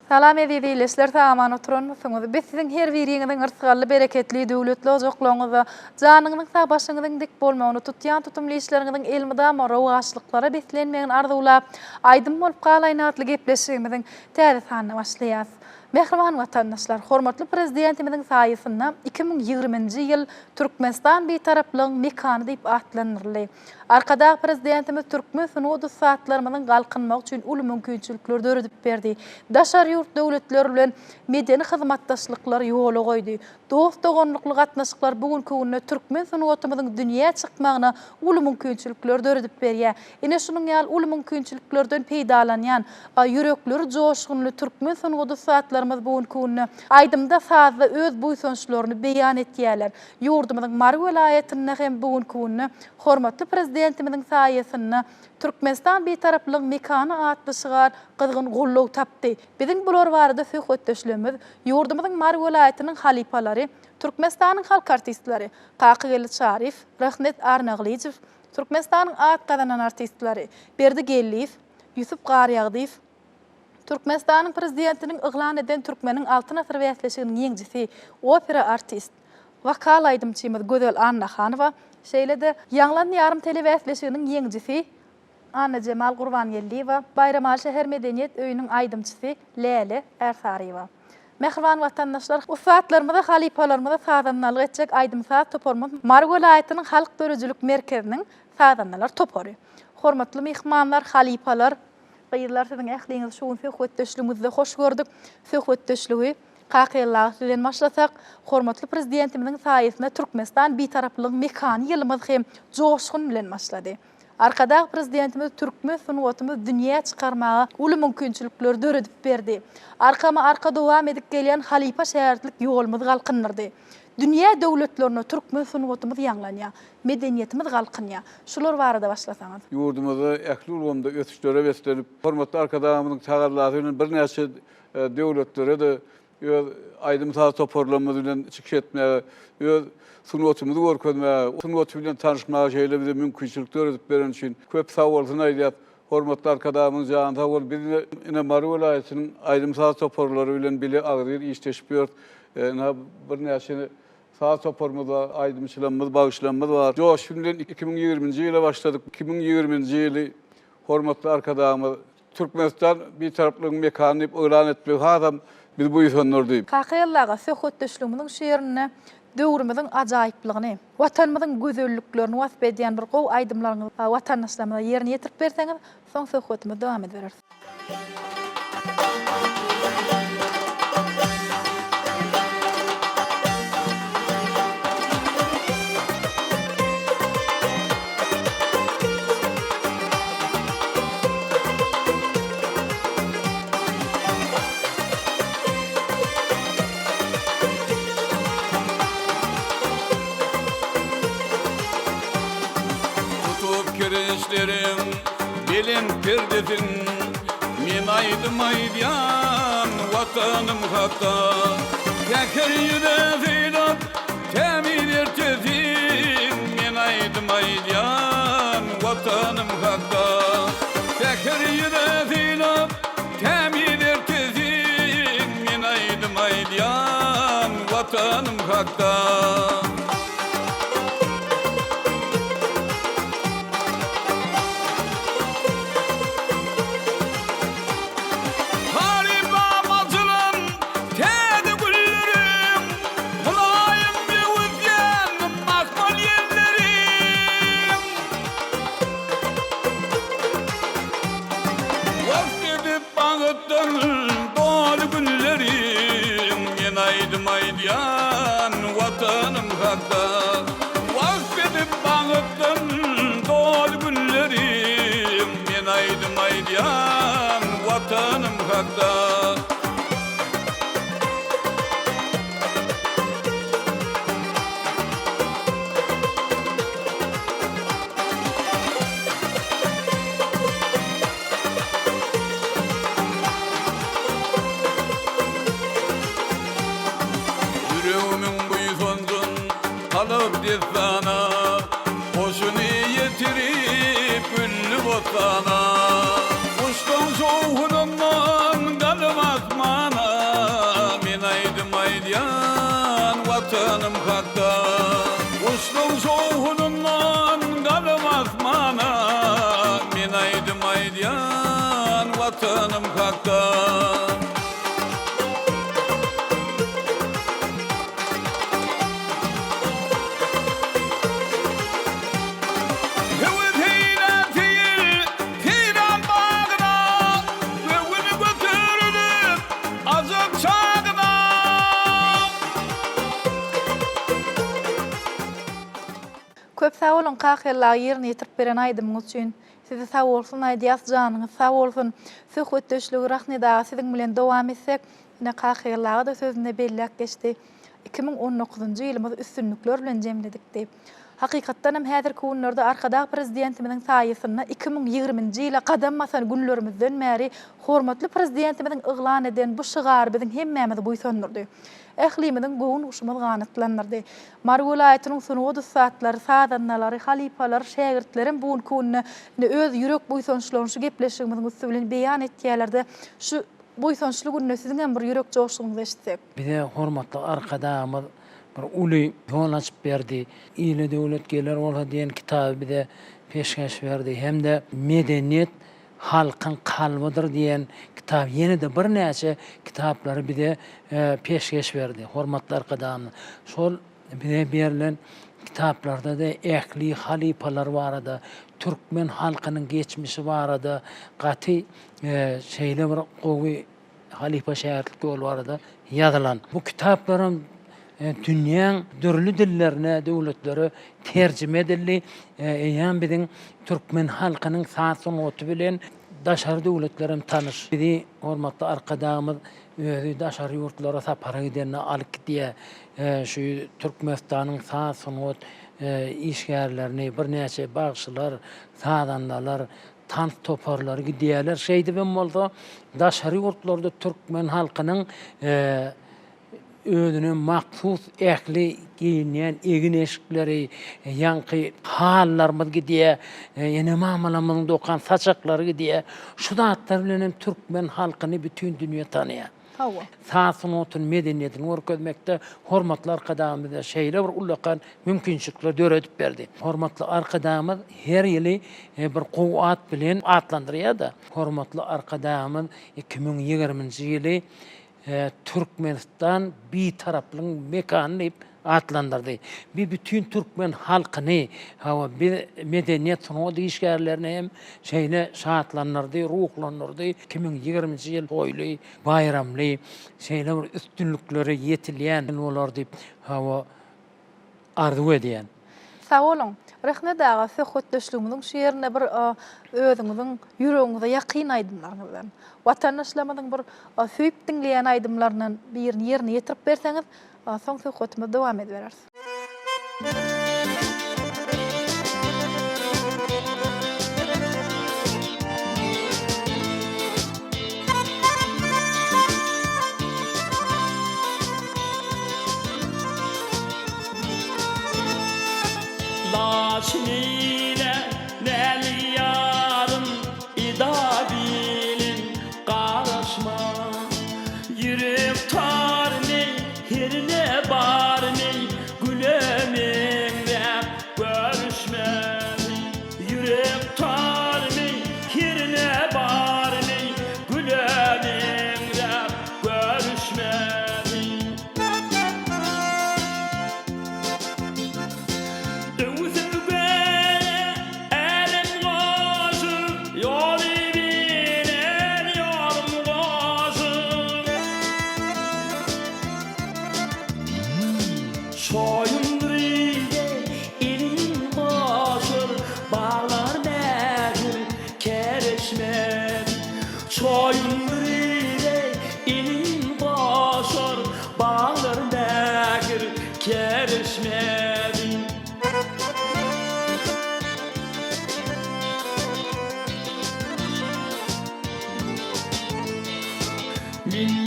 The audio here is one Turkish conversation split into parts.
Salam edilişler taman oturunmusunuz. Biz sizin her biriňiziň ırsygally bereketli döwletli ojoklugyňyza, janyňyzyň sag başyňyzyň dik bolmagyny tutýan tutumly işleriňiziň elmida mara waşlyklara beslenmeýän arzulap, aýdym bolup galaýan atly gepleşigimiziň täze sanyna başlaýas. Mehriban watandaşlar, hormatly prezidentimiziň saýysynda 2020-nji ýyl Türkmenistan betaraplygyň mekany diýip atlanyrly. Arkada prezidentimiz Türkmen sunuwdy saatlarymyň galkynmagy üçin uly mümkinçilikler döredip berdi. Daşary ýurt döwletleri bilen medeni hyzmatdaşlyklar ýola goýdy. Dost dogonlukly gatnaşyklar bugünkü günde Türkmen sunuwatymyzyň dünýä çykmagyna uly mümkinçilikler döredip berýär. Ine şunuň ýaly uly mümkinçiliklerden peýdalanýan ýürekleri joşgunly Türkmen sunuwdy saatlarymyz bugünkü günde aýdymda sazda öz buýsunçlaryny beýan etýärler. Ýurdumyzyň Mary welaýetinde hem bugünkü günde hormatly prezidentimiziň saýysynda Türkmenistan betaraplygyň mekany atly şygar gyzgyn gollaw tapdy. Biziň bular barada söhbetdeşlerimiz ýurdumyzyň Mary welaýetiniň halipalary, Türkmenistanyň halk artistlary Kakygely Şarif, Rahmet Arnaglijew, Türkmenistanyň at gazanan artistlary Berdi Gelliýew, Ýusup Garýagdyw, Türkmenistanyň prezidentiniň yglan eden Türkmeniň altyn asr wäsleşiginiň ýeňjisi, opera artist, wakal aýdymçymyz Gözel Anna Hanowa, şeýle-de ýanglan ýarym tele wäsleşiginiň ýeňjisi Anna Cemal Gurbanyelliýewa, Bayramal şäher medeniýet öýüniň aýdymçysy Läle Ersaryýewa. Mehriban watandaşlar, bu saatlarymyza halipalarymyza sazannalyk etjek aýdym saat toparmy Mary welaýetiniň halk dörejülük merkeziniň sazannalar topary. Hormatly mehmanlar, halipalar, gaýrlar siziň ähliňiz şuň söhbetdeşligimizde hoş gördük. Söhbetdeşligi Kakygyllar bilen başlasak, hormatly prezidentimiziň saýysynda Türkmenistan betaraplygyň mekany ýylymyz hem joşgun bilen başlady. Arkada prezidentimiz Türkmen sunuwatymyzy dünýä çykarmaga uly mümkinçilikler döredip berdi. Arka dowam edip gelýän halipa şäherlik ýolumyz galkynyrdy. Dünýä döwletlerine Türkmen sunuwatymyz ýanglanýar, medeniýetimiz galkynýar. Şular barada başlasaňyz. Ýurdumyzda ähli ulgamda ötüşlere beslenip, hormatly arkadaşlarymyň tagarlary bilen bir näçe döwletlere de aýdym saat toparlanmady bilen çykyş etmäge, sunuwatymyzy görkezmäge, sunuwaty bilen tanışmaga şeýle bize mümkinçilikler edip beren üçin köp sag bolsun aýdýar. Hormatly arkadaşlarymyz ýan sag bol. Biz ine Mary welaýetiniň aýdym saat toparlary bilen bile agdyr işleşip ýör. Bir näçe saat toparmada aýdymçylarymyz, bagyşlarymyz bar. Joş bilen 2020-nji ýyla başladyk. 2020-nji ýyly hormatly arkadaşlarymyz Türkmenistan betaraplygyň mekany diýip öýlan etmek adam biz bu ýysanlar Kakygyllarga söhbetdeşligimiziň şeýerine döwrümizin ajaýyplygyny, watanymyzyň gözelliklerini wasp edýän bir gow aýdymlaryňy watandaşlarymyza ýerine ýetirip berseňiz, soň söhbetimiz dowam eder. Gelin perdesin, men aýdym aýdýan watanım hakda. Käker ýüreğiňe temir ertesin, men aýdym aýdýan watanım hakda. Käker ýüreğiňe temir ertesin, men aýdym aýdýan watanım hakda. Vatanım hakda, vakt edip bağıttın dol günlerim, men aýdym aýdýan vatanım hakda. Alıp dizana, hoşunu yetirip güllü botana. Kuştan soğuğundan kalıma hakka Köp sağ olun kahyalla yerini yitirip beren aydymyň üçin. Sizi sağ bolsun aýdýas janyňyz sağ bolsun. Söhbetdeşligi rahmeda siziň bilen dowam etsek, ine kahyallaga da sözüne bellek geçdi. 2019-njy ýylymyz üstünlükler bilen jemledik diýip. Hakykatdan hem häzirki günlerde arkada prezidentimiziň saýysyna 2020-nji ýyla kadam basan günlerimizden bäri hormatly prezidentimiziň yglan eden bu şygar biziň hemmämizi buýsandyrdy. Ählimiziň goýun uşumyz ganatlandyrdy. Mar welaýatynyň sunuwdy satlary, sadanlary, halipalar, şägirtlerim bu gününe öz ýürek buýsançlaryny şu gepleşigimiziň üstü bilen beýan etýärlerde şu buýsançly gününe siziň hem bir ýürek joşugyňyzy eşitsek. Bize hormatly arkadaşymyz bir uly ýol açyp berdi. Ýyly döwletgeler bolsa diýen kitaby bize peşkeş berdi. Hem de medeniýet halkyň kalbydyr diýen kitap ýene-de bir näçe kitaplary bize peşkeş berdi. Hormatly arkadaşym. Şol bize berilen kitaplarda da ähli halipalar barada, türkmen halkynyň geçmişi barada, gaty şeýle bir gowy halipa şäherlik ýol barada ýazylan. Bu kitaplarym dünýäň dürli dillerine, döwletlere terjime edildi. Ýa biziň türkmen halkynyň saz-sunuty bilen daşary döwletlerim tanış. Bizi hormatly arkadaşymyz özü daşary ýurtlara sapara gidenine alyp gitdiýär. Şu Türkmenistanyň saz-sunut işgärlerini bir näçe bagşylar, sadandalar, tant toparlary gidýärler. Şeýdi ben bolsa daşary ýurtlarda türkmen halkynyň özüne maksus ähli giyinýän egin eşikleri, ýanky hallarymyz gidýär, ýene mamalamyň dokan saçaklary gidýär. Şu zatlar bilen türkmen halkyny bütün dünýä tanýar. Hawa. Saz-sunutun medeniýetini görkezmekde hormatly arkadaşymyza şeýle bir ulakan mümkinçilikler döredip berdi. Hormatly arkadaşymyz her ýyly bir gowat bilen atlandyrýar da. Hormatly arkadaşymyz 2020-nji ýyly Türkmenistan bir taraplyň mekany diýip atlandyrdy. Bir bütün türkmen halkyny hawa bir medeniýet sunuwdy işgärlerini hem şeýle şatlandyrdy, ruhlandyrdy. 2020-nji ýyl goýly, bayramly, şeýle bir üstünlükleri ýetilýän bolar diýip hawa arzu edýän. Sağ olun. Rahmet ağa söhbetdeşligimiziň şu ýerine bir özüňiziň ýüregiňize ýakyn aýdymlaryňyzdan, watandaşlarymyzyň bir süýüp diňleýän aýdymlarynyň birini ýerine ýetirip berseňiz, soň söhbetimiz dowam ederiz. Laçinine neli yarın ida bilin qarışma yürek tar ne herine bar ne güleminle görüşme yürek tar ne herine bar ne güleminle görüşme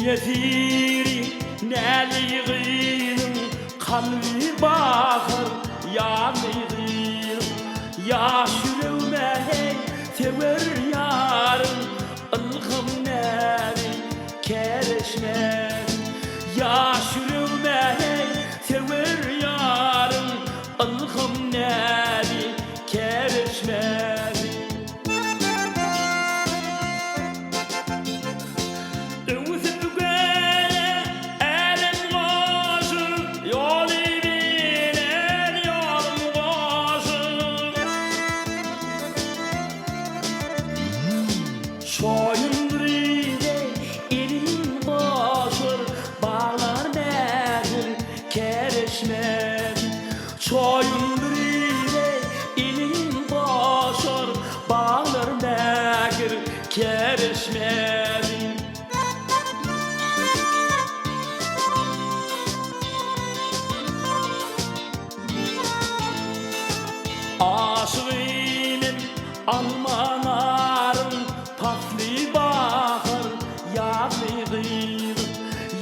Yetiri neli gîn kalbi bahar yanıyır ya şülevme hey sever yarın ılgım neli kerişme ya şülevme hey sever yarın ılgım neli kerişme gıydım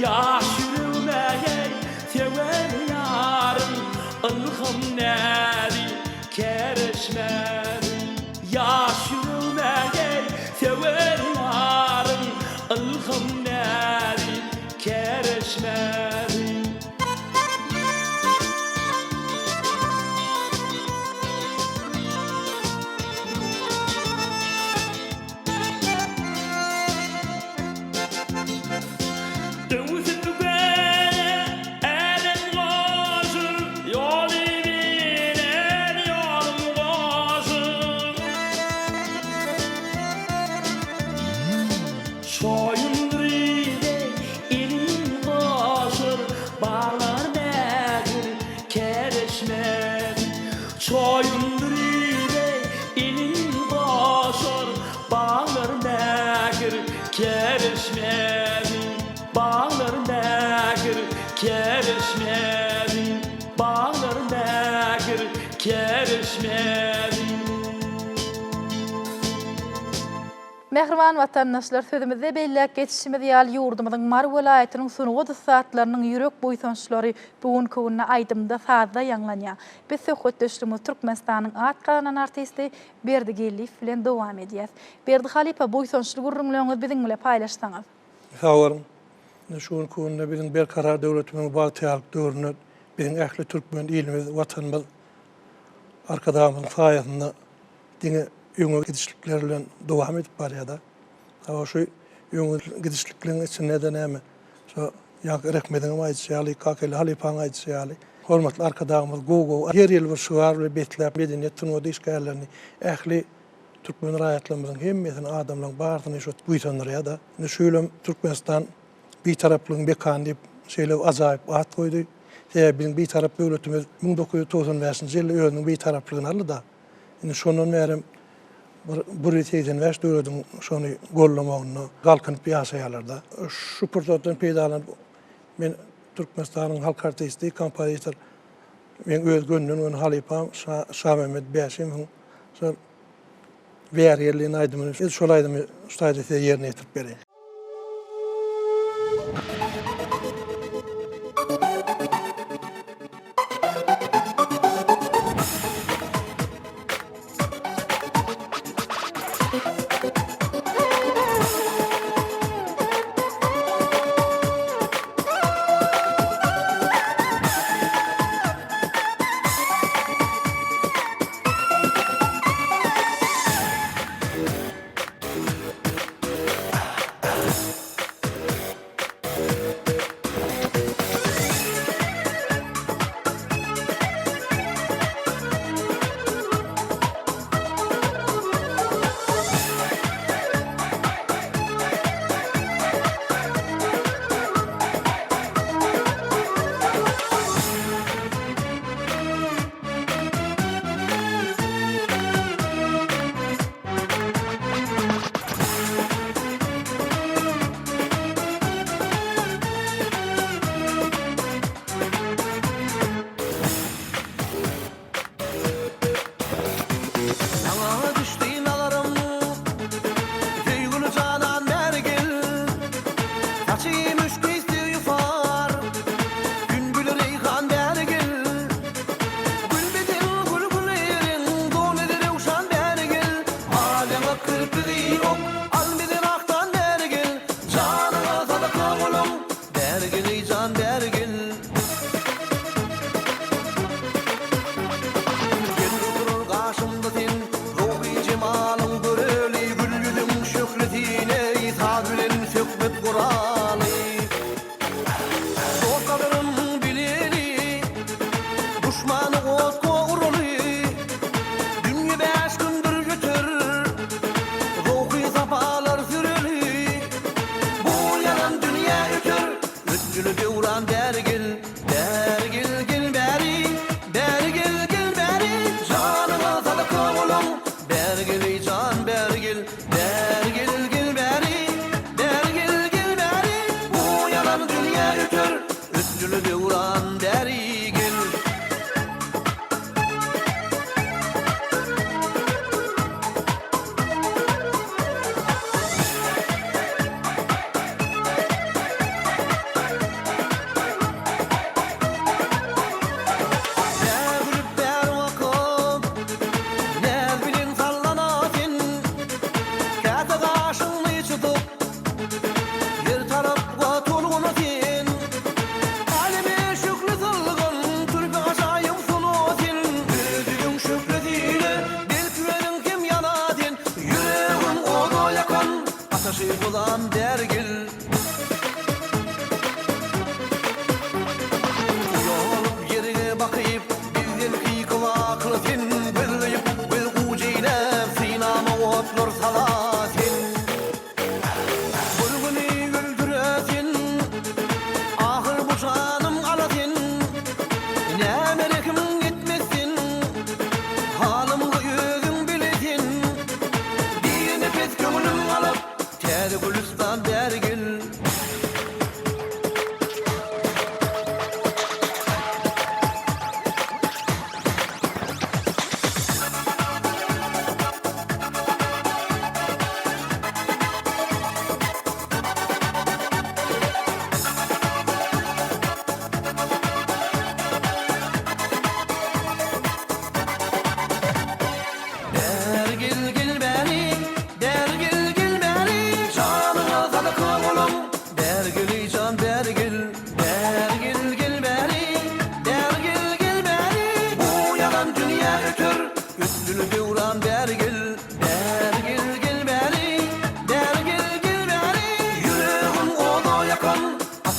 yaş yüreğime hey sever yarım ılgım neri kereşmedi yaş yüreğime hey sever yarım ılgım neri kereşmedi Bağlar nägir kerişmedi Bağlar nägir kerişmedi Mehriban vatandaşlar, sözümizde bellek geçişimiz ýaly ýurdumyzyň Mar welaýatynyň sunugy saatlarynyň ýürek boýsançlary bugun köwünde aýdymda sazda ýanglanýar. Biz söhbetdeşligimiz Türkmenistanyň at galanan artisti Berdigeliýew bilen dowam edýäs. Berdi Halipa boýsançly gurrunlygyňyzy biziň bilen paýlaşsaňyz. Hawarym, şu köwünde biziň berkarar döwletimiň bagtýalyk döwrüne biziň ähli türkmen ilimiz, watanymyz arkadamyň saýasynda diňe öňe gidişlikler bilen dowam edip barýar-da. Hawa şu öňe gidişliklerin içinde de näme? Şu ýa Rahmetiň aýtýaly, Kakely Halipaň aýtýaly. Hormatly arkadaşlarymyz gogo her ýyl bir şuar we betlep medeniýet tunuwdy işgärlerini ähli türkmen raýatlarymyzyň hemmesini adamlaryň bardyny şu buýsanlar da. Şöyle Türkmenistan bir taraplygyň bekan diýip şeýle ajaýyp at goýdy. Biziň bir tarap döwletimiz 1995-nji ýylda özüniň bir taraplygyny aldy da. Indi şondan beri bu rejimden väş döwletiň şonu gollamagyny galkynyp ýaşaýarlarda. Şu pursatdan peýdalanyp men Türkmenistanyň halk artisti, kompozitor, men öz gönlümden Halipam Şah Mehmet Bäşim şu ver yerliğini aydımını, şol aydımı ustaydı yerine getirip bereyim.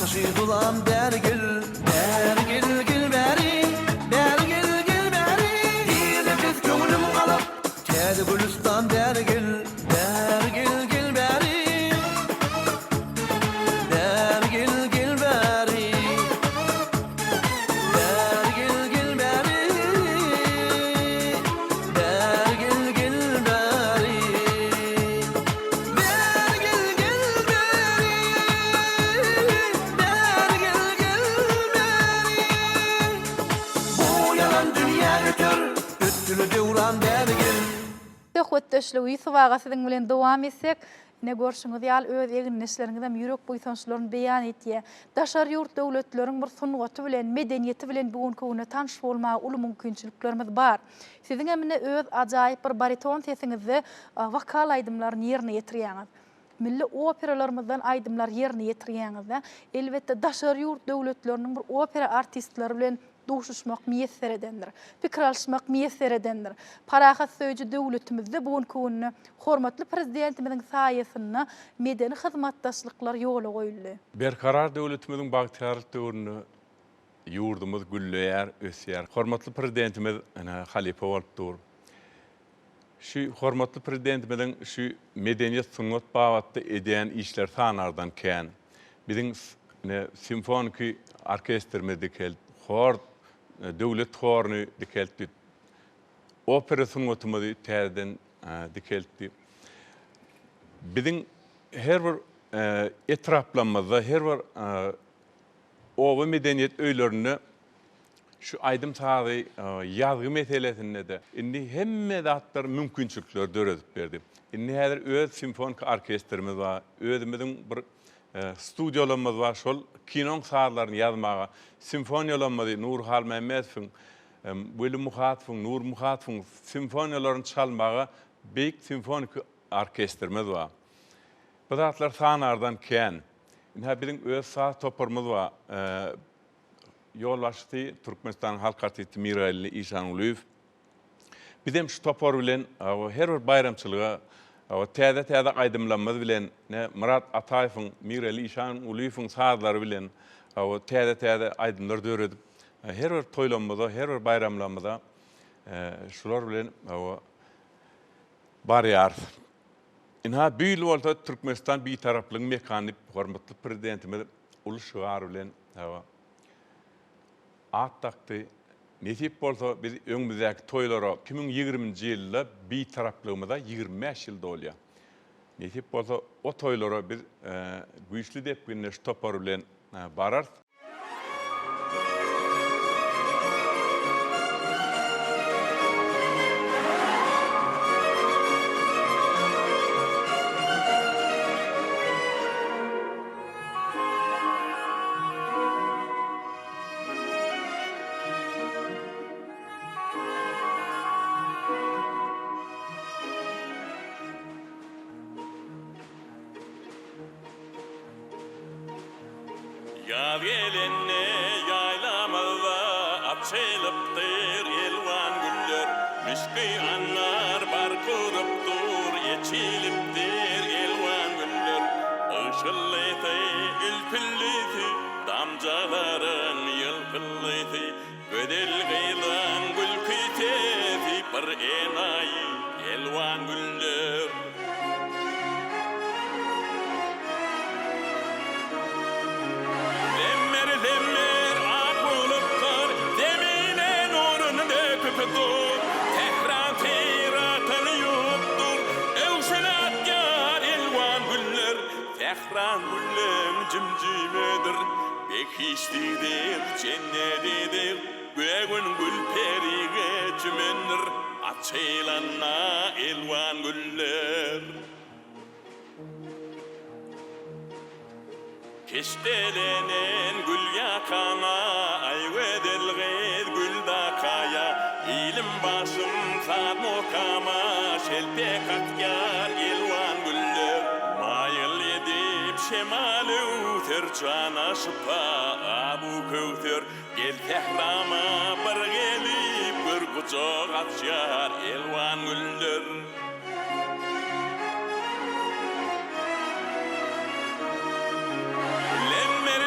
başı dulan bergil bergil gil beri bergil gil beri yine biz köngülüm kalıp tedi gülistan bergil bergil gil beri bergil gil beri bergil gil beri bergil gil beri bergil gil beri bergil gil beri bu yalan dünya ötür öttülü devran bergil Höwetdeşligi sowagasydyň bilen dowam etsek, ne görşüňiz ýal öz eginleşleriňizden ýürek buýsançylaryny beýan etdi. Daşar ýurt döwletleriň bir sunwaty bilen, medeniýeti bilen bugünkü güne tanış bolmagy uly mümkinçiliklerimiz bar. Siziň emine öz ajaýyp bir bariton sesiňizde vokal aýdymlaryny ýerine ýetirýäňiz. Milli operalarymyzdan aýdymlar ýerine ýetirýäňiz. Elbetde daşar ýurt döwletleriniň bir opera artistleri bilen duşuşmak müyesser edendir. Pikir alışmak müyesser edendir. Parahat söýüji döwletimizde bugünkü günnä hormatly prezidentimizin saýasyna medeni hyzmatdaşlyklar ýola goýuldy. Berkarar döwletimiziň bagtyarlyk döwrüne ýurdumyz güllär, ösýär. Hormatly prezidentimiz halifa bolup dur. Şu hormatly prezidentimiziň şu medeniýet sungat bagatda edýän işler sanardan kän. Biziň simfonik orkestrimiz dikel, hor döwlet horny dikeldi. Opera sungatymyzy täzeden dikeldi. Biziň her bir etraplanmada, her bir owa medeniýet öýlerini şu aýdym tagy ýazgy meselesinde de indi hemme zatlar mümkinçilikler döredip berdi. Indi häzir öz simfonik orkestrimiz bar, özümiziň bir studiýalarymyz bar, şol kinoň saatlaryny ýazmaga, simfoniýalarymyzy Nur Hal Mehmetowyň, Weli Muhatowyň, Nur Muhatowyň simfoniýalaryny çalmaga beýik simfonik orkestrimiz bar. Bu zatlar sanardan kän. Indi biziň öz saat toparymyz bar. Ýolbaşçy Türkmenistan Halk Artisti Miraly İşan Uliýew. Bizim şu topar bilen her bir bayramçylyga täze aýdymlanmaz bilen Murat Ataýewiň, Miraly İşan Uliýewiň saazlary bilen täze aýdymlar döredip her bir toýlanmada, her bir bayramlamada şular bilen barýar. Inha büýül bolsa Türkmenistan bir taraplyň mekanik hormatly prezidentimiz Uly Şygar bilen attakdy. Nesip bolsa biz öňümüzdäki toýlara 2020-nji ýylda bir taraplygymyzda 25 ýyl dolýar. Nesip bolsa o toýlara biz güýçli dep günnäş topar bilen barar. Yaz gelenne yaylamada açılıptır elvan güller, müşkü anlar bar kuruptur, yeçiliptir elvan güller. Işıllıyti, ülpüllüyti, damcaların yılpıllıyti, gödel gıylan gül küteti, bir enayi elvan güller. Tehran güllem cimcimedir, bekişlidir, cennetidir, göğün gül perige cümendir, açılanna elvan güller. Keştelenen gül yakana, ayvedelgez gül dakaya, ilim başım saat mokama, şelpek atkar elvan güller. Mayıl edip şemalı uter cana şıpa abu kövtür, gel Tehrama bir gelip bir kucak atşar elvan güller. Lemmer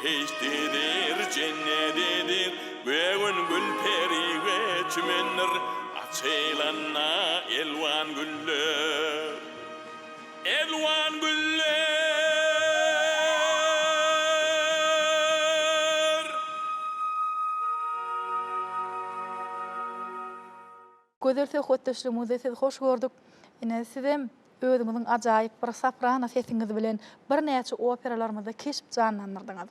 behiştidir, cennetidir. Bugün gül peri ve çimenler, açılanna elvan güller. Elvan güller. Gözelse hotdaşlığımızda sizi hoş gördük. Ine sizem özüňiziň ajaýyp bir saprana sesiňiz bilen bir näçe operalarymyzda keşip canlandyrdyňyz.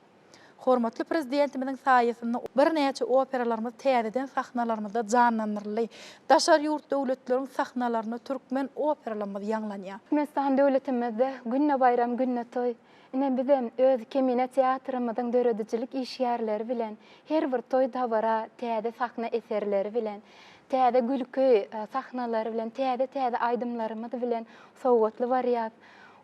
Hormatly prezidentimiziň saýasynda bir näçe operalarymyz täzeden sahnalarymyzda canlandyrylýar. Daşar ýurt döwletleriň sahnalaryna türkmen operalarymyz ýanglanýar. Türkmenistan döwletimizde günne bayram günne toy. Ine bizem öz kemine teatrymyzyň döredicilik işýärleri bilen her bir toy dabara täze sahna eserleri bilen täze gülkü sahnalary bilen täze aýdymlarymyz bilen sowgatly variat.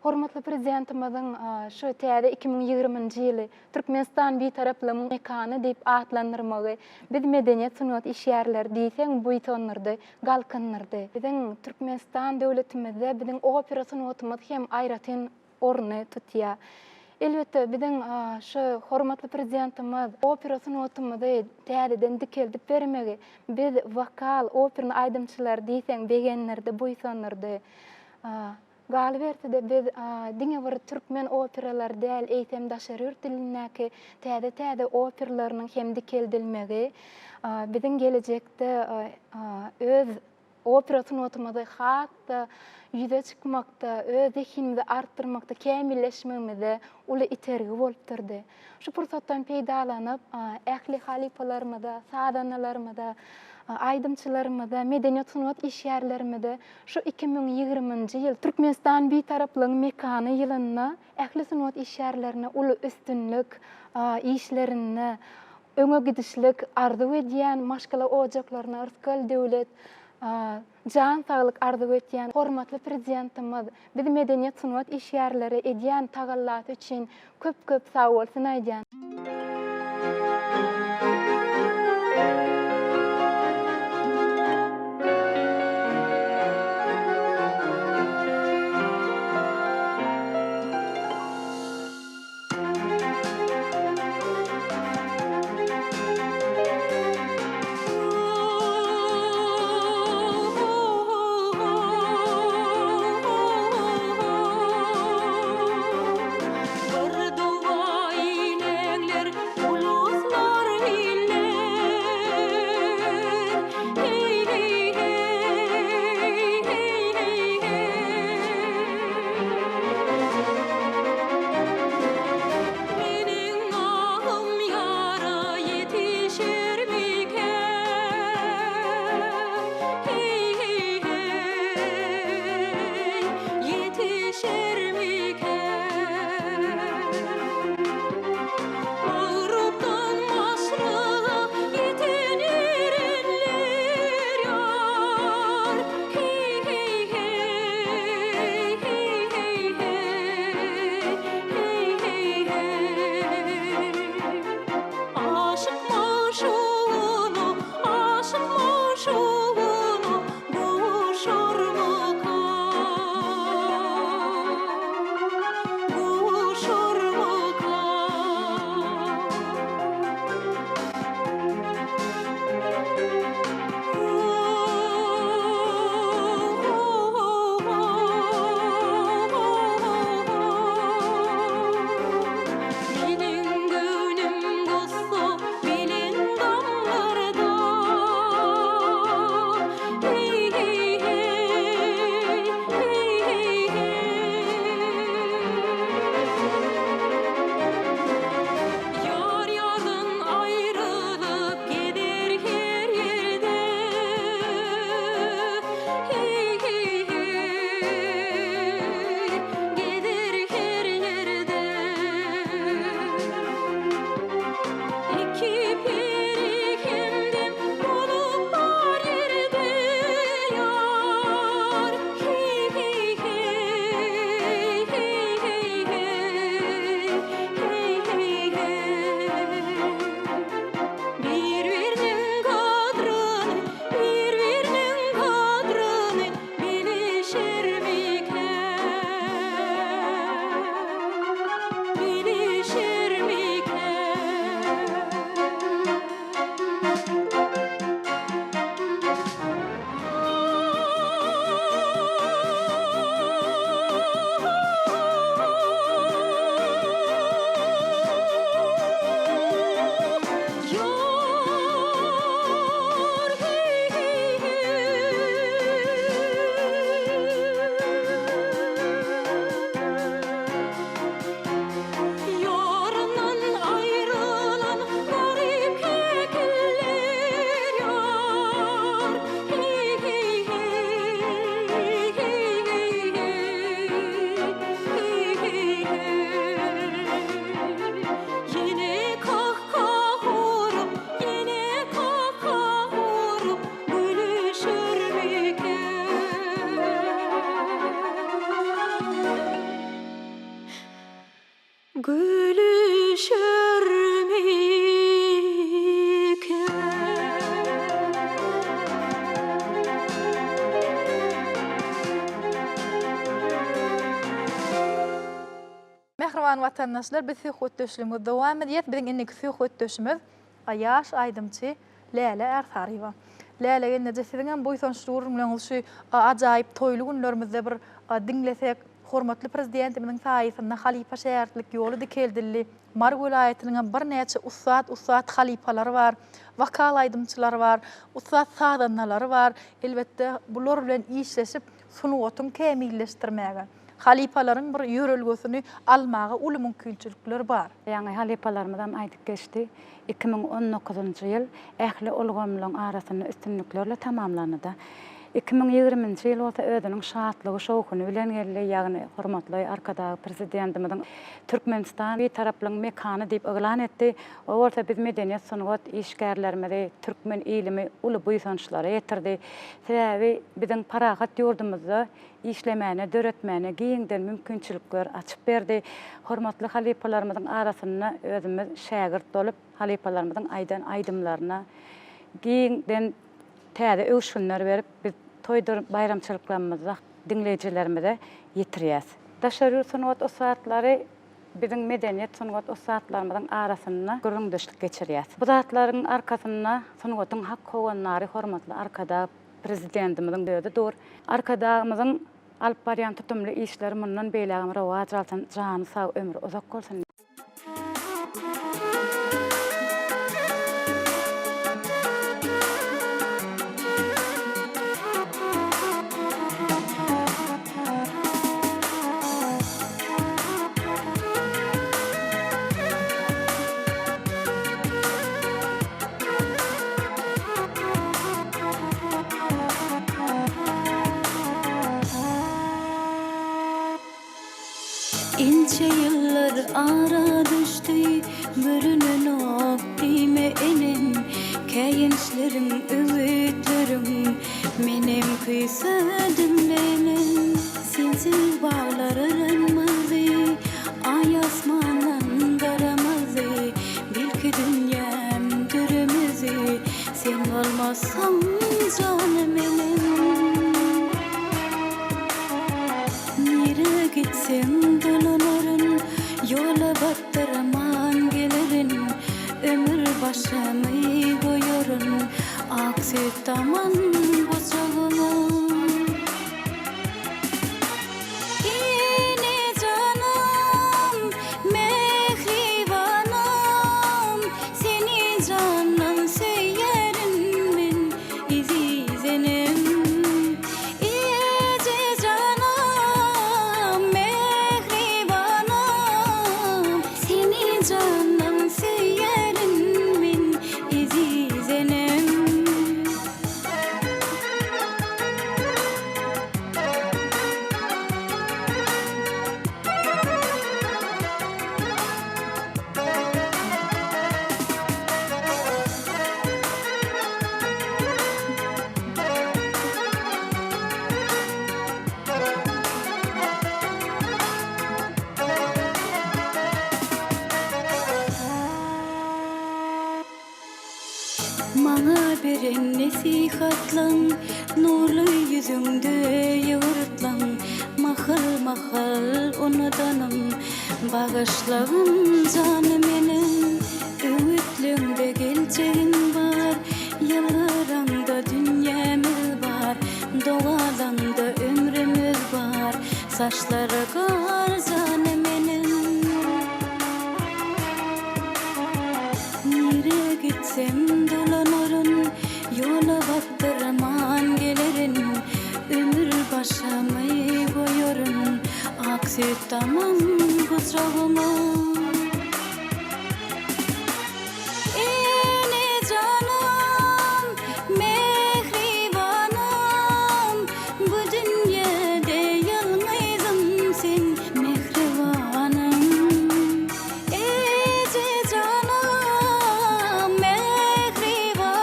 Hormatly prezidentimiziň şu täze 2020-nji ýyly Türkmenistan bitaraply mekany diýip atlandyrmagy biz medeniýet sunat işýärleri diýseň bu ýytonlardy galkynlardy. Biziň Türkmenistan döwletimizde biziň opera sunatymyz hem aýratyn orny tutýar. Elbette biziň şu hormatly prezidentimiz opera sunatymyzy täzeden dikeldip bermegi biz vokal opera aýdymçylary diýseň begenlerde bu ýytonlardy. Galbertide biz diňe bir türkmen operalar däl eýtem daşary ýurt dilinäki täze operalarynyň hem dikeldilmegi biziň gelecekde öz opera sunatymyzy hatda ýüze çykmakda, öz zihimimizi artdyrmakda, kämilleşmegimizde uly itergi bolup durdy. Şu pursatdan peýdalanyp, ähli halifalarymyza, sadanalarymyza, aýdymçylarymyza, medeniýet sunat işýärlerimizde şu 2020-nji ýyl Türkmenistan bitaraplygyň mekany ýylyna ähli sunat işýärlerine uly üstünlük işlerini öňe gidişlik arzu edýän maşgala ojaklaryna Rıskal döwlet jan saglyk arzu etýän hormatly prezidentimiz biz medeniýet sunat işýärleri edýän tagallat üçin köp sag bolsun aýdýan. Bardu vaynengler uluslar awan watandaşlar, biz söhbetdeşligimiz dowam edýär. Biziň inniki söhbetdeşimiz Ayaş Aydymçy Läle Ersaryba. Läle ende siziň bu soňşdurmaňyz şu ajaýyp toýly günlerimizde bir diňlesek, hormatly prezidentimiň saýysyna halifa şäherlik ýoly dikeldildi. Marg vilayetiniň bir näçe ustat halifalar bar, wakal aydymçylar bar, ustat sadanlar bar. Elbetde bular bilen işleşip sunugotun kemilleşdirmäge, halifalaryň bir ýörelgesini almaga uly mümkinçilikler bar. Ýa-ni halifalarymyzdan aýdyp geçdi. 2019-njy ýyl ähli ulgamlaryň arasyny üstünliklerle tamamlandy. 2020-nji ýyl bolsa özüniň şatlygy şowkuny bilen geldi. Ýagny hormatly arkadagy prezidentimiň Türkmenistan bir taraplyň mekany diýip eglan etdi. O bolsa biz medeniýet sunugat işgärlerimizi türkmen ilimi uly buýsançlara ýetirdi. Sebäbi biziň parahat ýurdumyzda işlemäne, döretmäne giňden mümkinçilikler açyp berdi. Hormatly halifalarymyzyň arasyna özümiz şägirt bolup, halifalarymyzyň aýdan aýdymlaryna giňden täze öwşünler berip, biz toýdur bayramçylyklarymyzda dinleýijilerimize ýetirýäs. Daşary sunugat usatlary biziň medeniýet sunugat usatlarymyzyň arasyna gürrüňdeşlik geçirýäs. Bu zatlaryň arkasyna sunugatyň hak howanlary hormatly arkada prezidentimiziň döwdi dur. Arkadamyzyň alyp barýan tutumly işleri mundan beýlegim rowaj alsyn, jany sag, ömrü uzak bolsun. İnce yıllar ara düştü, bürünün optime enim, kayınçlarım, ümitlerim, menim kıysadım benim. Sensiz bağlar aranmazı, ay asmandan karamazı, bil ki dünyam dürümüzü, sen olmazsan canım benim. Nere gitsem dolanarın, yola battıraman gelirin, ömür başımı koyarın, aksi taman bozağıma. Yine canım, mehribanım, seni canım söylerim ben, izizenim. Maňa beren nesihatlaň, nurly yüzüňde ýurtlaň, mahal onudanam, bagyşlagym jany meniň, ümitlerimde gelçegim bar, ýyllaryňda dünýämiz bar, dogalanda ömrümüz bar, saçlary gar jany meniň. Nere gitsem dolanarın, yola battıraman gelirin, ömür başımı koyarın, aksi tamam buzrağıma. Yine canım, mehribanım, bu dünyada yalnızım sen mehribanım. Ece canım, mehribanım,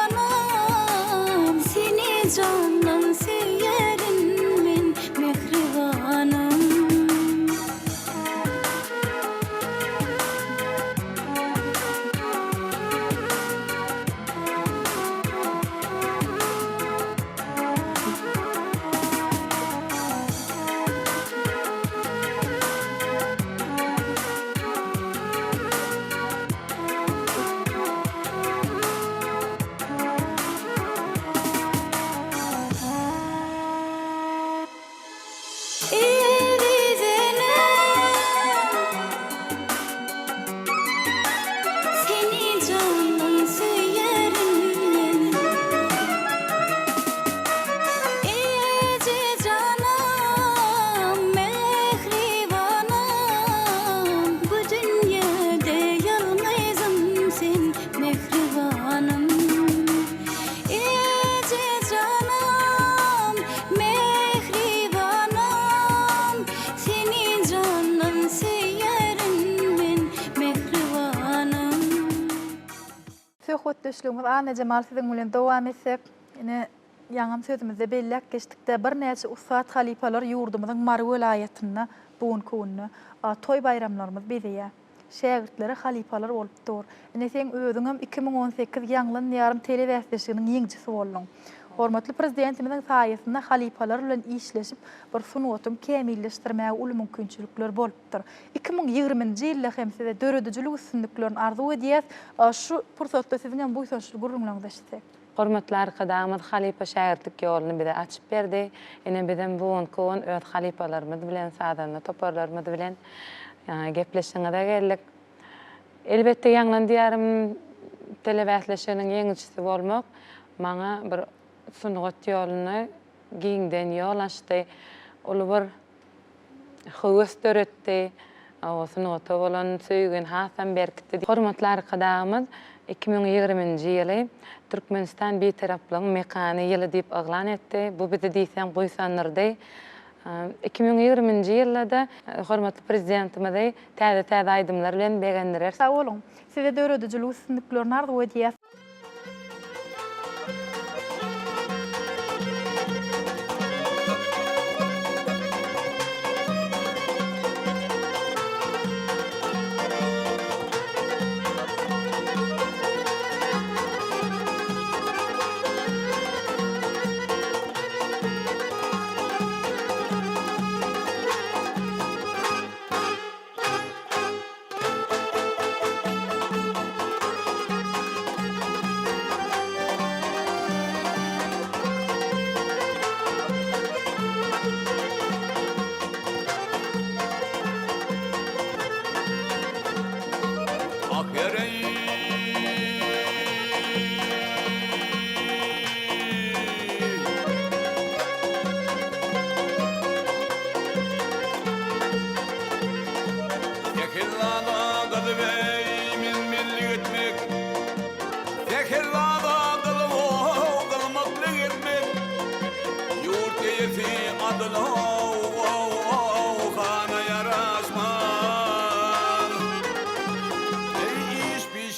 seni canım söylerim ben, mehribanım. höwetdeşligimiz Anne Cemal siziň bilen dowam etsek, ine ýaňam sözümizde bellek geçdikde bir näçe usat halipalar ýurdumyzyň Mary welaýatyna bugun kunny toy bayramlarymyz bezeýär. Şägirtlere halipalar bolup dur. Ine sen özüňem 2018 ýaňlan ýarym telewäsleşiginiň ýeňjisi boldum. Hormatly prezidentimiziň saýasynda halipalar bilen işleşip bir sunuwatyny kämilleşdirmäge uly mümkinçilikler bolupdyr. 2020-nji ýylda hem size döredijlik üstünliklerini arzu edýäs. Şu pursatda siziň bu söýüşli gurrunlaňyzda. Hormatly arkadaşlarymyz halipa şägirtlik ýoluny bize açyp berdi. Ene bizem bugun kown öz halipalarymyz bilen sadanyny toparlarymyz bilen gepleşiňe de geldik. Elbetde ýaňlan diýerim telewäsleşiginiň ýeňçisi bolmak maňa bir sunugat ýoluny giňden ýol açdy. Ol bir höwes döretdi. O sunugata bolan söýgün hasan berkitdi. Hormatly arkadaşlarymyz 2020-nji ýyly Türkmenistan betaraplygyň mekany ýyly diýip aglan etdi. Bu bizi diýsem goýsanyrdy. 2020-nji ýylda hormatly prezidentimiz täze aýdymlar bilen begendirer. Sag bolun. Size döredijlik üstünliklerini arzu edýäs.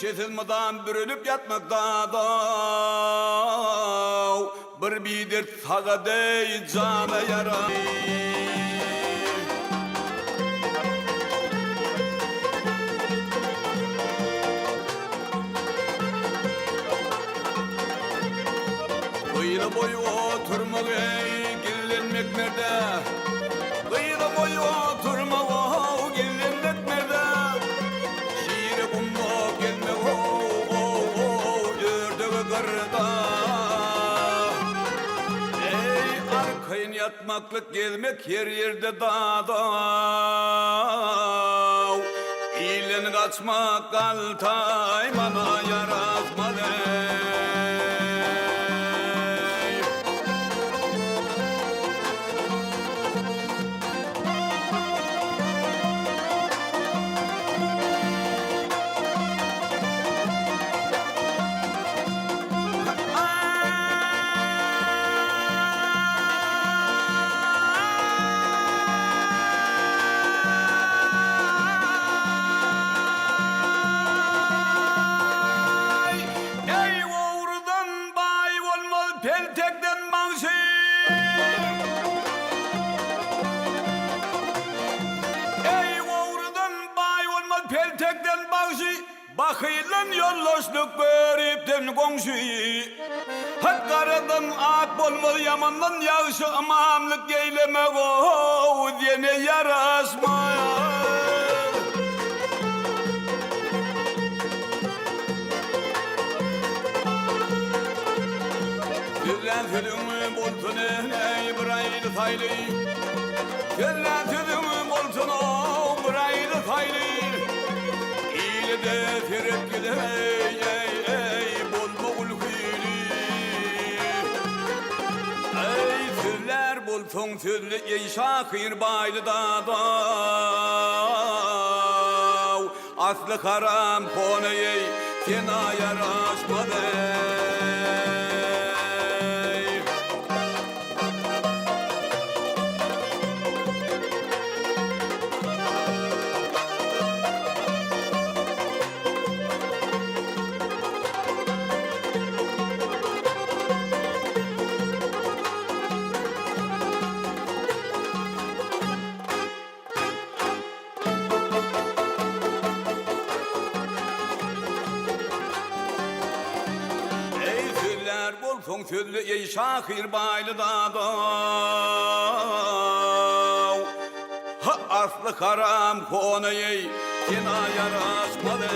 Şetilmadan bürünüp yatmakta da bir bidir tagadey cana yarar. Kıyıda boyu oturmak gillenmek nerede? Kıyıda boyu oturmak gillenmek nerede? Şiire kummak gelmek ördöge kırda. Ey arkayın yatmaklık gelmek her yerde dağda. İyilen kaçmak kaltay bana yaratmadı. Bakıylan yollaşlık beripten komşuyu Hakkaradan at bolmalı yamandan yağışı amamlık eylemek o diyene yarasmaya Güllen tülümü boltun ey buraylı taylı Güllen tülümü boltun o buraylı taylı de terep gide ey bolma ulkili ey türler bolton türlü ey şakir baylı da aslı karam konu ey kena yaraşmadı bolsun sözlü ey şahir baylı dağda. Ha aslı karam konu ey kina yaraşmadı.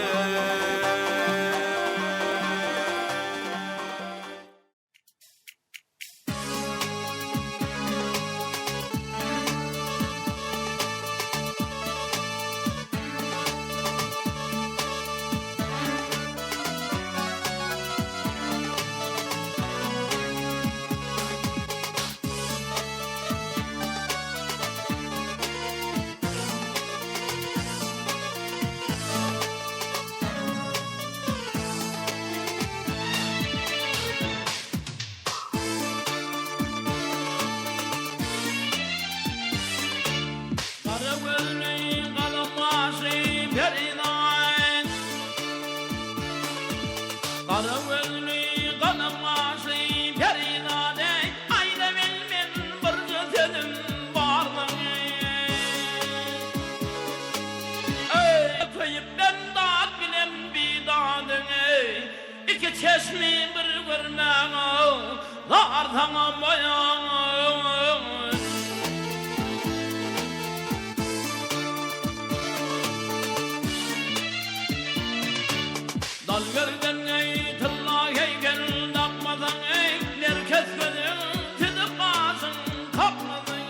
Çeşmi bir görmem, zardan bayan. Dal verden ey tılla gel dakmadan ey nerkes gözün tidip basın kapmadın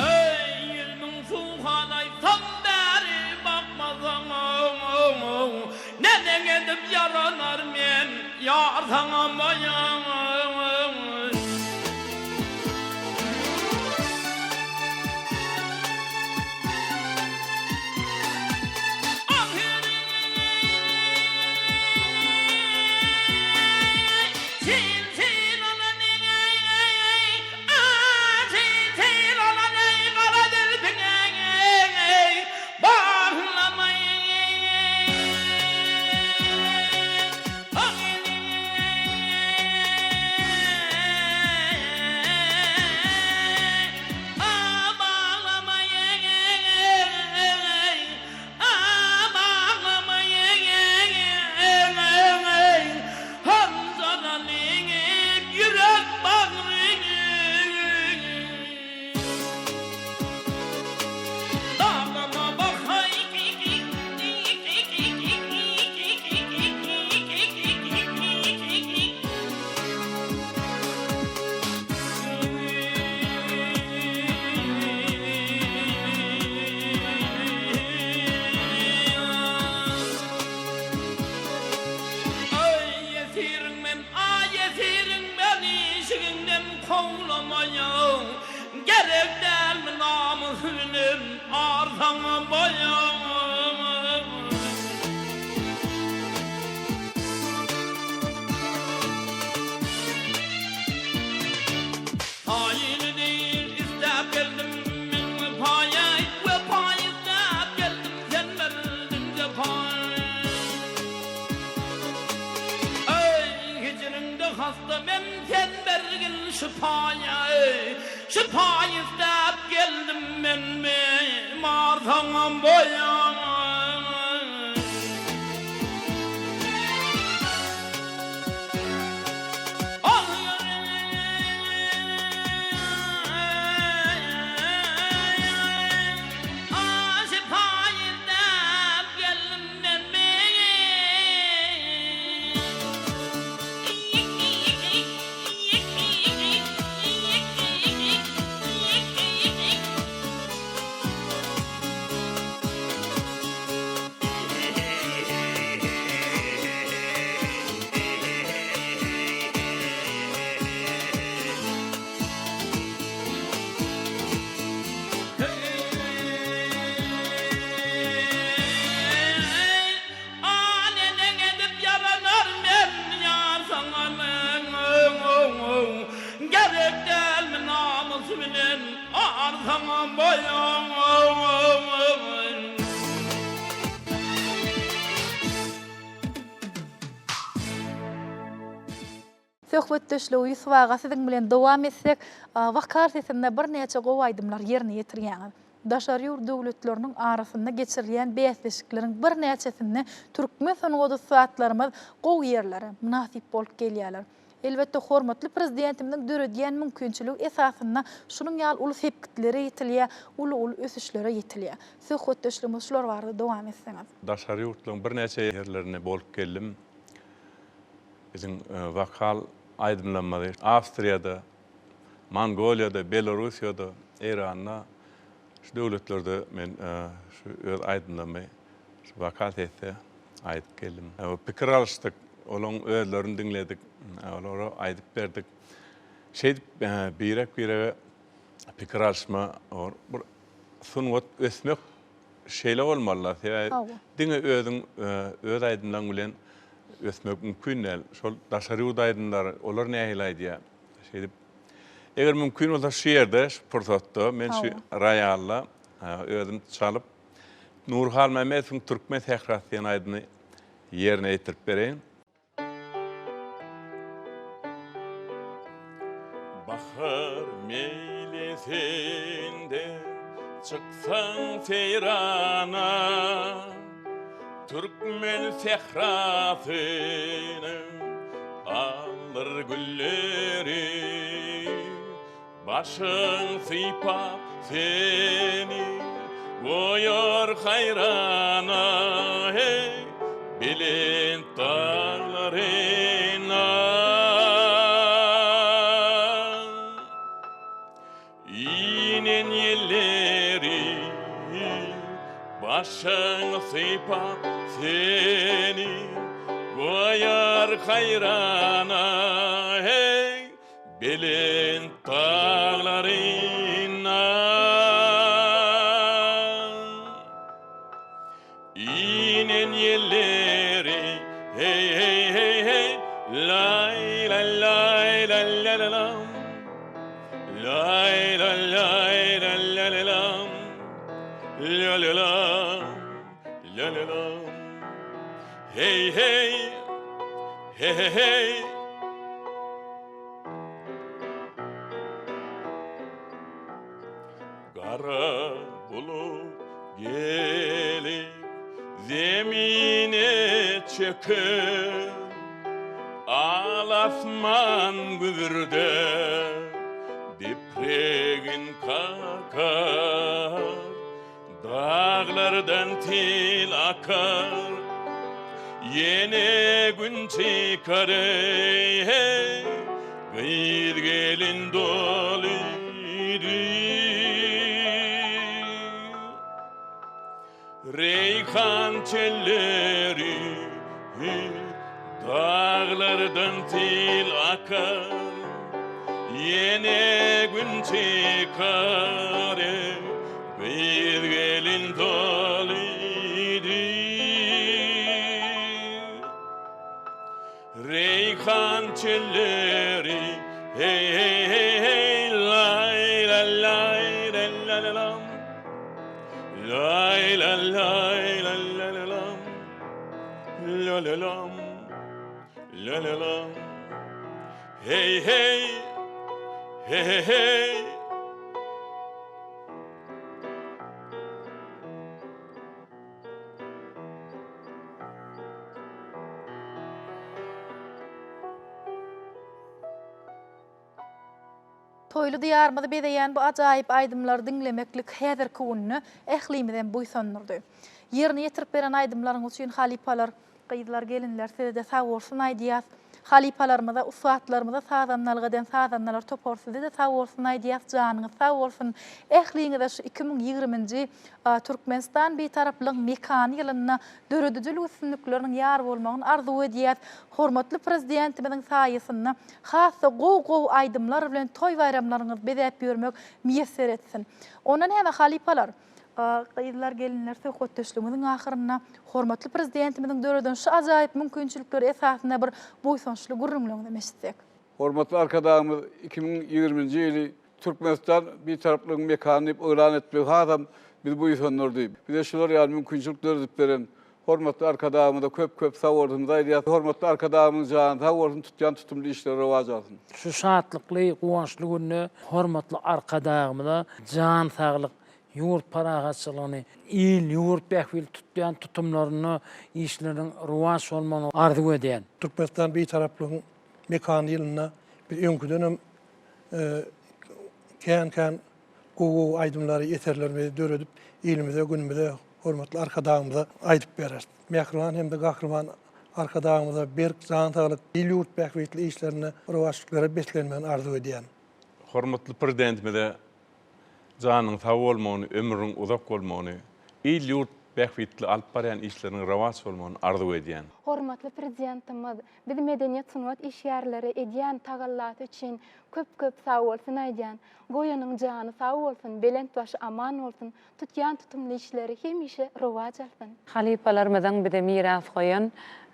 ey ilmin fuhalay tam beri bakmadan neden edip yaranar men yar sana bayan. Gerek değil mi namusunun arzana bayan. Hayır değil istep geldim min paya ve pay istep geldim sen verdin cefay. Ey hicrinde hasta ben sen vergin şifaya. Şifay istep geldim ben martanam boyan. Arzana bayan. Söhbetdeşliği suwaga siziň bilen dowam etsek, wakar sesinde bir neçe gow aýdymlar ýerine ýetirýän. daşary ýurt döwletleriniň arasynda geçirilen beýsleşikleriň bir näçesini türkmen sanawady saatlarymyz gowy ýerlere münasip bolup gelýärler. Elbette hormatly prezidentimiň dörediýän mümkinçiligi esasynda şunuň ýaly uly sepkitleri ýetilýär, uly ösüşlere ýetilýär. Siz hötdeşlerimiz şular barada dowam etseňiz. Daşary ýurtlaryň bir näçe ýerlerine bolup geldim. Bizim wakal aydymlanmady. Awstriýada, Mongoliýada, Belorussiýada, Iranda şu döwletlerde men şu öz aydymlanmy şu wakal etse aýdyp geldim. Pikir alışdyk. Olan öýlerini dinledik. Olara aýdyp berdik. Birek pikir alışma bir sunwat ösmek şeýle bolmaly. Diňe özüň öz aydymlaryň bilen ösmek mümkin näl. Şol daşary aydymlar olar nähili aýdýar. Eger mümkin bolsa şu ýerde pursatda men şu rayalla özüm çalyp Nurhal Mehmetowyň türkmen tähriratlayan aýdyny ýerine ýetirip bereýin. Bahar meylesinde çıksan seyrana Türkmen sehrasynyň alır gülleri Başyň sypap seni goýar hayrana hey bilin dağlaryna inen ýelleri başyň sypap seni goýar hayrana hey bilin dağlaryna inen ýelleri hey hey hey hey lay la lay la la la la lay la lay la la la la la la la la la la hey hey hey hey hey Kara bulut gelip zemine çökür Al asman güzürde Dipregin kakar Dağlardan til akar Yine gün çıkar hey Gıyır gelin doluydu Reyhan çelleri dağlardan til akar Yine gün çıkar bir gelin doluydu Reyhan çelleri hey hey hey hey lay la lay la la la la Lay la lay la la la la la la la la la la hey hey hey hey hey Toylu diyarmada bedeýän bu ajaýyp aýdymlary dinlemeklik häzirki günni ählimizden buýsandyrdy. Ýerine ýetirip beren aýdymlaryňyz üçin halipalar, gyýdylar, gelinler sizde sag bolsun aýdýas. Halipalarymyza, usatlarymyza sazannalygydan sazannalar topar sizde de sag bolsun aýdýas, janyňyz sag bolsun. Ähliňizde şu 2020-nji Türkmenistan beýtaraplyk mekany ýylyna döredijilik üstünlikleriniň ýar bolmagyny arzu edýär. Hormatly prezidentimiziň saýysyna hassa gow aýdymlar bilen toy bayramlaryňyz bezäp ýörmek müýesser etsin. Ondan hem halipalar gyýdylar, gelinler söhbetdeşligimiziň ahyryna hormatly prezidentimiziň döreden şu ajaýyp mümkinçilikleri esasynda bir boýsunçly gurrunlygyny meşitsek. Hormatly arkadaşlarymyz 2020-nji ýyly Türkmenistan beýtaraplyk mekany diýip elan etmek hasam biz boýsundurdy. Bize şular ýaly mümkinçilikler dip beren hormatly arkadaşlarymyza köp sag bolsun diýip hormatly arkadaşlarymyň janyny sag bolsun tutýan tutumly işler rowaj alsyn. Şu şatlykly, guwançly günni hormatly arkadaşlarymyza jan saglyk, yurt paragatçylygyny, il yurt bähwil tutýan tutumlaryny, işleriň ruwaç bolmagyny arzu edýän. Türkmenistan bir taraflyň mekan ýylyna bir öňküdenem kän gowy aýdymlary ýeterlermi döredip ilimize günümizde hormatly arkadaşlarymyza aýdyp berer. Mehriban hem de gahrman arkadaşlarymyza berk jan taýlyk il ýurt bähwitli işlerini ruwaçlyklara beslenmeni arzu edýän. Hormatly prezidentimize janyň sag bolmagyny, ömrüň uzak bolmagyny, il ýurt bähwitli alyp barýan işleriň rawaç bolmagyny arzu edýän. Hormatly prezidentimiz, biz medeniýet sunat işgärleri edýän tagallat üçin köp sag bolsun aýdýan. Goýanyň jany sag bolsun, belent baş aman bolsun, tutýan tutumly işleri hemişe rawaç alsyn. Halipalarymyzyň bir de miras goýan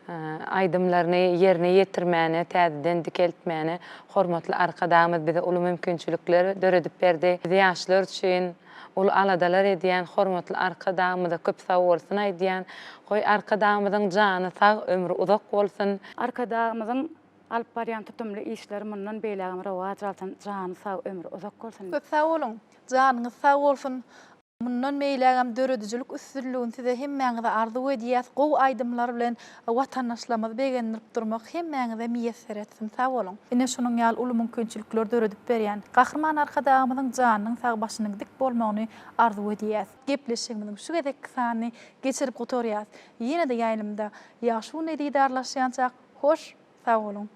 aýdymlaryny ýerine ýetirmäni, täzeden dikeltmäni hormatly arkadaşymyz bize uly mümkinçilikleri döredip berdi. Biz ýaşlar üçin ul aladalar edýän hormatly arkadaşymyza köp sag bolsun aýdýan. Goý arkadaşymyzyň jany sag, ömrü uzak bolsun. Arkadaşymyzyň alyp barýan tutumly işleri mundan beýlegim rawaç alsyn, jany sag, ömrü uzak bolsun. Köp sag bolun. Janyňyz sag bolsun. Mundan meýlegem döredijlik üstünlüğün size hemmeňize arzu edýäs, gowy aýdymlar bilen watandaşlarymyzy begendirip durmak hemmeňize miýesser etsin. Sag bolun. Ine şonuň ýaly uly mümkinçilikler döredip berýän. Gahrman arkadaşymyzyň janynyň sag başynyň dik bolmagyny arzu edýäs. Gepleşigimiň şu gedek sany geçirip gotorýas. Ýene de ýaýlymda ýaşuny diýdarlaşýançak hoş, sag bolun.